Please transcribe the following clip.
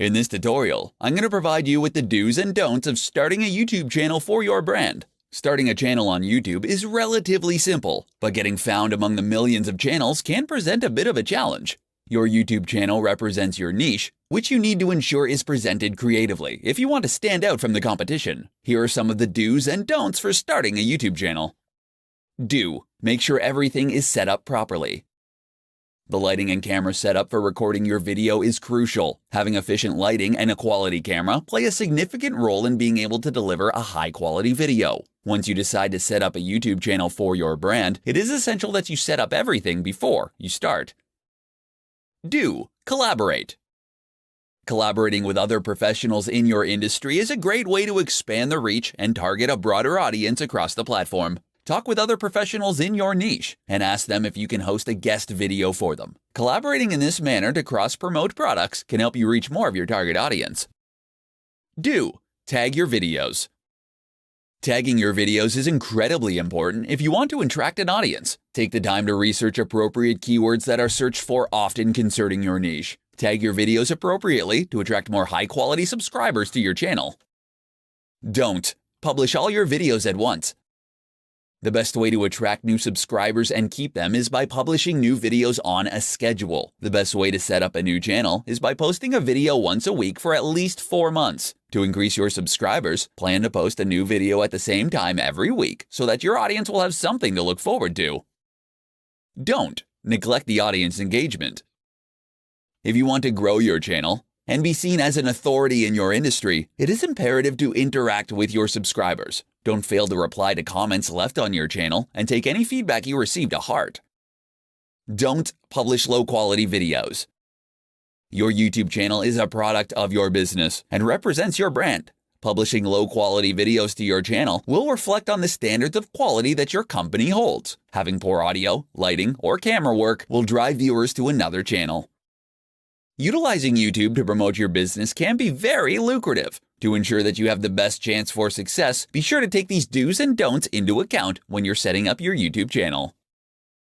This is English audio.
In this tutorial, I'm going to provide you with the do's and don'ts of starting a YouTube channel for your brand. Starting a channel on YouTube is relatively simple, but getting found among the millions of channels can present a bit of a challenge. Your YouTube channel represents your niche, which you need to ensure is presented creatively if you want to stand out from the competition. Here are some of the do's and don'ts for starting a YouTube channel. Do: make sure everything is set up properly. The lighting and camera setup for recording your video is crucial. Having efficient lighting and a quality camera play a significant role in being able to deliver a high-quality video. Once you decide to set up a YouTube channel for your brand, it is essential that you set up everything before you start. Do: collaborate. Collaborating with other professionals in your industry is a great way to expand the reach and target a broader audience across the platform. Talk with other professionals in your niche and ask them if you can host a guest video for them. Collaborating in this manner to cross-promote products can help you reach more of your target audience. Do: tag your videos. Tagging your videos is incredibly important if you want to attract an audience. Take the time to research appropriate keywords that are searched for often concerning your niche. Tag your videos appropriately to attract more high-quality subscribers to your channel. Don't: publish all your videos at once. The best way to attract new subscribers and keep them is by publishing new videos on a schedule. The best way to set up a new channel is by posting a video once a week for at least 4 months. To increase your subscribers, plan to post a new video at the same time every week so that your audience will have something to look forward to. Don't neglect the audience engagement. If you want to grow your channel and be seen as an authority in your industry, it is imperative to interact with your subscribers. Don't fail to reply to comments left on your channel and take any feedback you receive to heart. Don't publish low-quality videos. Your YouTube channel is a product of your business and represents your brand. Publishing low-quality videos to your channel will reflect on the standards of quality that your company holds. Having poor audio, lighting, or camera work will drive viewers to another channel. Utilizing YouTube to promote your business can be very lucrative. To ensure that you have the best chance for success, be sure to take these do's and don'ts into account when you're setting up your YouTube channel.